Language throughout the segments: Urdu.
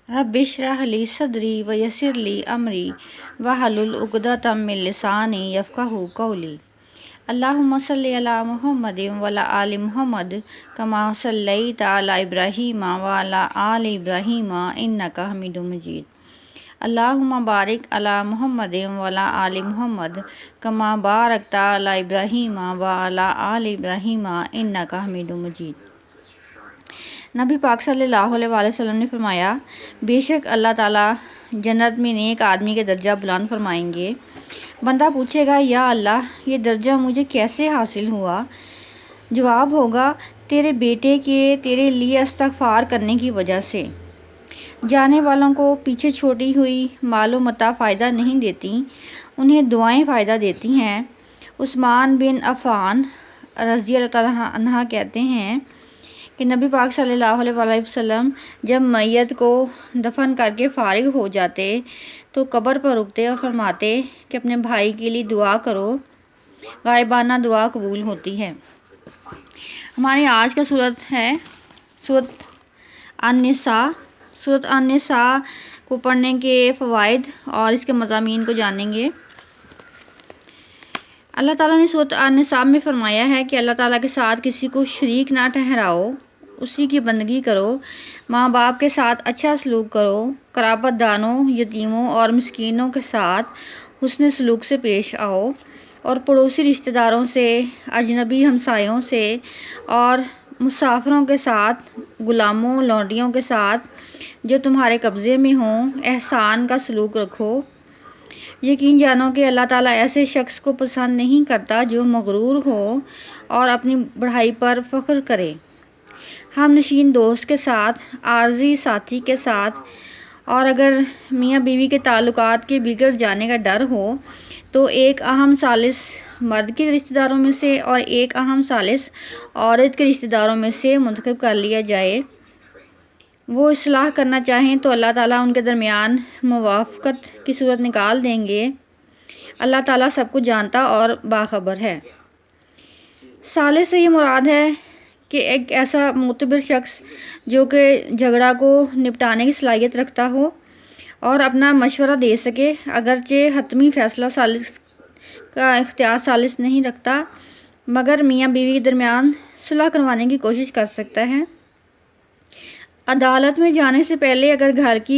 رب اشرح لی صدری ویسر لی امری واحلل عقدۃ من لسانی یفقہوا قولی۔ اللہم صلی علی محمد وعلی آل محمد کما صلیت علی ابراہیم وعلی آل ابراہیم انک حمید مجید۔ اللہم بارک علی محمد وعلی آل محمد کما بارکت علی ابراہیم وعلی آل ابراہیم انک حمید مجید۔ نبی پاک صلی اللہ علیہ وآلہ وسلم نے فرمایا، بے شک اللہ تعالیٰ جنت میں نیک آدمی کے درجہ بلند فرمائیں گے۔ بندہ پوچھے گا، یا اللہ یہ درجہ مجھے کیسے حاصل ہوا؟ جواب ہوگا، تیرے بیٹے کے تیرے لیے استغفار کرنے کی وجہ سے۔ جانے والوں کو پیچھے چھوڑی ہوئی مال و متاع فائدہ نہیں دیتی، انہیں دعائیں فائدہ دیتی ہیں۔ عثمان بن عفان رضی اللہ تعالیٰ عنہ کہتے ہیں کہ نبی پاک صلی اللہ علیہ وآلہ وسلم جب میت کو دفن کر کے فارغ ہو جاتے تو قبر پر رکتے اور فرماتے کہ اپنے بھائی کے لیے دعا کرو، غائبانہ دعا قبول ہوتی ہے۔ ہماری آج کا سورت ہے سورت النساء۔ سورت النساء کو پڑھنے کے فوائد اور اس کے مضامین کو جانیں گے۔ اللہ تعالیٰ نے سورت النساء میں فرمایا ہے کہ اللہ تعالیٰ کے ساتھ کسی کو شریک نہ ٹھہراؤ، اسی کی بندگی کرو، ماں باپ کے ساتھ اچھا سلوک کرو، قرابت داروں، یتیموں اور مسکینوں کے ساتھ حسن سلوک سے پیش آؤ، اور پڑوسی رشتہ داروں سے، اجنبی ہمسایوں سے اور مسافروں کے ساتھ، غلاموں لونڈیوں کے ساتھ جو تمہارے قبضے میں ہوں احسان کا سلوک رکھو۔ یقین جانو کہ اللہ تعالیٰ ایسے شخص کو پسند نہیں کرتا جو مغرور ہو اور اپنی بڑائی پر فخر کرے۔ ہم نشین دوست کے ساتھ، عارضی ساتھی کے ساتھ، اور اگر میاں بیوی کے تعلقات کے بگڑ جانے کا ڈر ہو تو ایک اہم ثالث مرد کے رشتہ داروں میں سے اور ایک اہم ثالث عورت کے رشتہ داروں میں سے منتخب کر لیا جائے۔ وہ اصلاح کرنا چاہیں تو اللہ تعالیٰ ان کے درمیان موافقت کی صورت نکال دیں گے۔ اللہ تعالیٰ سب کچھ جانتا اور باخبر ہے۔ ثالث سے یہ مراد ہے کہ ایک ایسا معتبر شخص جو کہ جھگڑا کو نپٹانے کی صلاحیت رکھتا ہو اور اپنا مشورہ دے سکے، اگرچہ حتمی فیصلہ ثالث کا اختیار ثالث نہیں رکھتا، مگر میاں بیوی کے درمیان صلح کروانے کی کوشش کر سکتا ہے۔ عدالت میں جانے سے پہلے اگر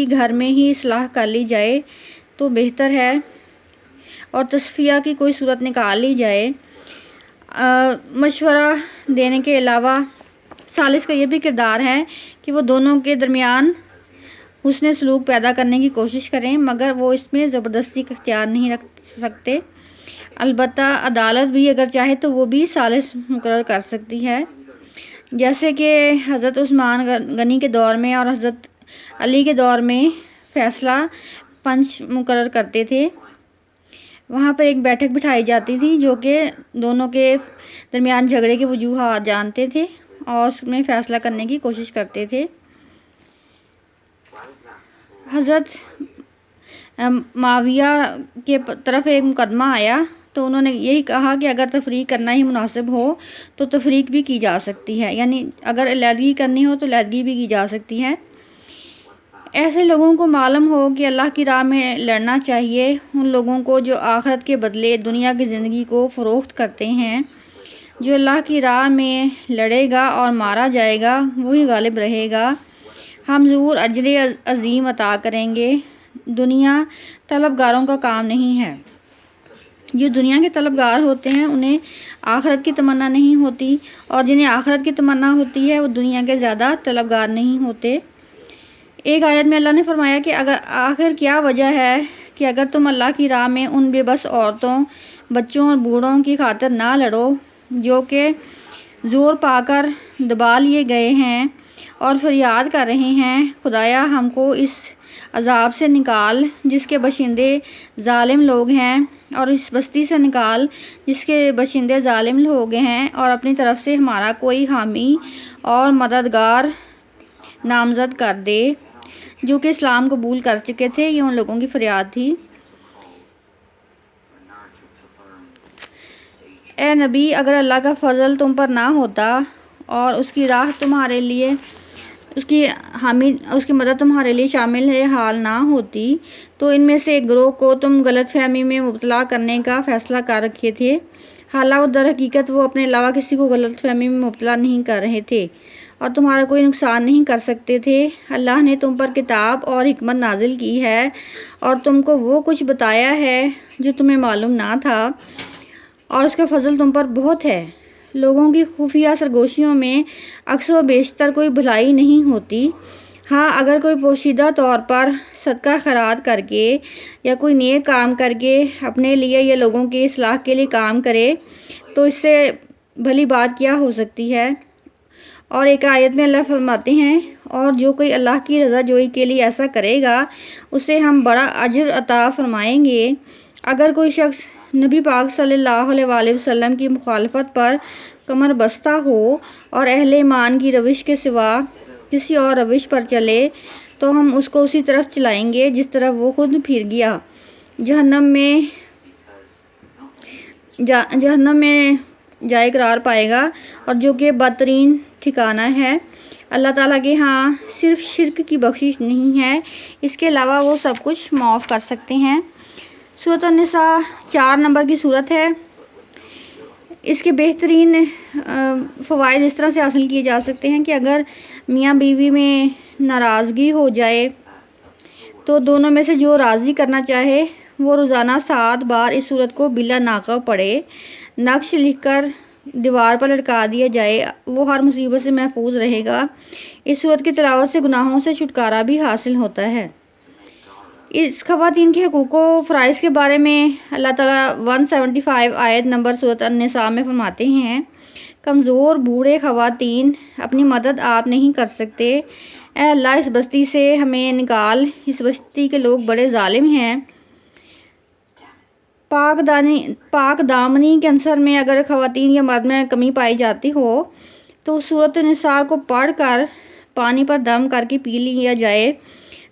گھر میں ہی اصلاح کر لی جائے تو بہتر ہے، اور تصفیہ کی کوئی صورت نکال لی جائے۔ مشورہ دینے کے علاوہ ثالث کا یہ بھی کردار ہے کہ وہ دونوں کے درمیان حسن سلوک پیدا کرنے کی کوشش کریں، مگر وہ اس میں زبردستی کا اختیار نہیں رکھ سکتے۔ البتہ عدالت بھی اگر چاہے تو وہ بھی ثالث مقرر کر سکتی ہے، جیسے کہ حضرت عثمان غنی کے دور میں اور حضرت علی کے دور میں فیصلہ پنچ مقرر کرتے تھے۔ وہاں پر ایک بیٹھک بٹھائی جاتی تھی جو کہ دونوں کے درمیان جھگڑے کے وجوہات جانتے تھے اور اس میں فیصلہ کرنے کی کوشش کرتے تھے۔ حضرت معاویہ کے طرف ایک مقدمہ آیا تو انہوں نے یہی کہا کہ اگر تفریق کرنا ہی مناسب ہو تو تفریق بھی کی جا سکتی ہے، یعنی اگر علیحدگی کرنی ہو تو علیحدگی بھی کی جا سکتی ہے۔ ایسے لوگوں کو معلوم ہو کہ اللہ کی راہ میں لڑنا چاہیے، ان لوگوں کو جو آخرت کے بدلے دنیا کی زندگی کو فروخت کرتے ہیں۔ جو اللہ کی راہ میں لڑے گا اور مارا جائے گا وہی غالب رہے گا۔ ہم ضرور اجر عظیم عطا کریں گے۔ دنیا طلبگاروں کا کام نہیں ہے۔ جو دنیا کے طلبگار ہوتے ہیں انہیں آخرت کی تمنا نہیں ہوتی، اور جنہیں آخرت کی تمنا ہوتی ہے وہ دنیا کے زیادہ طلبگار نہیں ہوتے۔ ایک آیت میں اللہ نے فرمایا کہ آخر کیا وجہ ہے کہ اگر تم اللہ کی راہ میں ان بے بس عورتوں، بچوں اور بوڑھوں کی خاطر نہ لڑو جو کہ زور پا کر دبا لیے گئے ہیں اور فریاد کر رہے ہیں، خدایا ہم کو اس عذاب سے نکال جس کے باشندے ظالم لوگ ہیں، اور اس بستی سے نکال جس کے باشندے ظالم لوگ ہیں، اور اپنی طرف سے ہمارا کوئی حامی اور مددگار نامزد کر دے جو کہ اسلام قبول کر چکے تھے۔ یہ ان لوگوں کی فریاد تھی۔ اے نبی، اگر اللہ کا فضل تم پر نہ ہوتا اور اس کی راہ تمہارے لیے اس کی مدد تمہارے لیے شامل حال نہ ہوتی تو ان میں سے ایک گروہ کو تم غلط فہمی میں مبتلا کرنے کا فیصلہ کر رکھے تھے، حالانکہ در حقیقت وہ اپنے علاوہ کسی کو غلط فہمی میں مبتلا نہیں کر رہے تھے اور تمہارا کوئی نقصان نہیں کر سکتے تھے۔ اللہ نے تم پر کتاب اور حکمت نازل کی ہے اور تم کو وہ کچھ بتایا ہے جو تمہیں معلوم نہ تھا، اور اس کا فضل تم پر بہت ہے۔ لوگوں کی خفیہ سرگوشیوں میں اکثر و بیشتر کوئی بھلائی نہیں ہوتی۔ ہاں، اگر کوئی پوشیدہ طور پر صدقہ خیرات کر کے یا کوئی نیک کام کر کے اپنے لیے یا لوگوں کی اصلاح کے لیے کام کرے تو اس سے بھلی بات کیا ہو سکتی ہے۔ اور ایک آیت میں اللہ فرماتے ہیں، اور جو کوئی اللہ کی رضا جوئی کے لیے ایسا کرے گا اسے ہم بڑا اجر عطا فرمائیں گے۔ اگر کوئی شخص نبی پاک صلی اللہ علیہ وآلہ وسلم کی مخالفت پر کمر بستہ ہو اور اہل ایمان کی روش کے سوا کسی اور روش پر چلے تو ہم اس کو اسی طرف چلائیں گے جس طرف وہ خود پھر گیا، جہنم میں جائے قرار پائے گا، اور جو کہ بدترین ٹھکانہ ہے۔ اللہ تعالیٰ کے ہاں صرف شرک کی بخشش نہیں ہے، اس کے علاوہ وہ سب کچھ معاف کر سکتے ہیں۔ سورۃ النساء 4 نمبر کی سورت ہے۔ اس کے بہترین فوائد اس طرح سے حاصل کیے جا سکتے ہیں کہ اگر میاں بیوی میں ناراضگی ہو جائے تو دونوں میں سے جو راضی کرنا چاہے وہ روزانہ 7 بار اس سورت کو بلا ناقہ پڑھے، نقش لکھ کر دیوار پر لٹکا دیا جائے، وہ ہر مصیبت سے محفوظ رہے گا۔ اس سورت کی تلاوت سے گناہوں سے چھٹکارا بھی حاصل ہوتا ہے۔ اس خواتین کے حقوق و فرائض کے بارے میں اللہ تعالیٰ 175 آیت نمبر سورۃ النساء میں فرماتے ہیں، کمزور بوڑھے خواتین اپنی مدد آپ نہیں کر سکتے، اے اللہ اس بستی سے ہمیں نکال، اس بستی کے لوگ بڑے ظالم ہیں۔ پاک دامنی کے عنصر میں اگر خواتین یا مرد میں کمی پائی جاتی ہو تو سورۃ النساء کو پڑھ کر پانی پر دم کر کے پی لیا جائے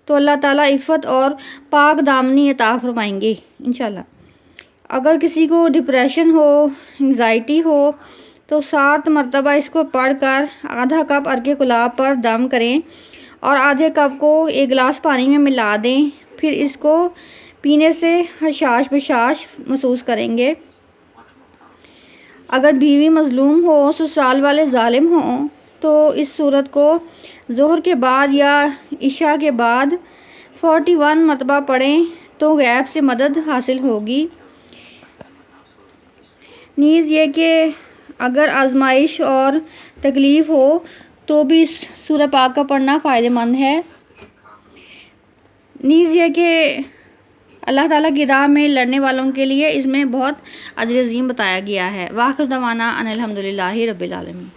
تو اللہ تعالیٰ عفت اور پاک دامنی عطا فرمائیں گے انشاءاللہ۔ اگر کسی کو ڈپریشن ہو، انگزائٹی ہو تو 7 مرتبہ اس کو پڑھ کر آدھا کپ عرق گلاب پر دم کریں اور آدھے کپ کو 1 گلاس پانی میں ملا دیں، پھر اس کو پینے سے حشاش بشاش محسوس کریں گے۔ اگر بیوی مظلوم ہو، سسرال والے ظالم ہوں تو اس سورت کو ظہر کے بعد یا عشاء کے بعد 41 مرتبہ پڑھیں تو غیب سے مدد حاصل ہوگی۔ نیز یہ کہ اگر آزمائش اور تکلیف ہو تو بھی اس سورہ پاک کا پڑھنا فائدہ مند ہے۔ نیز یہ کہ اللہ تعالیٰ کی راہ میں لڑنے والوں کے لیے اس میں بہت اجر عظیم بتایا گیا ہے۔ وآخر دعوانا ان الحمدللہ رب العالمین۔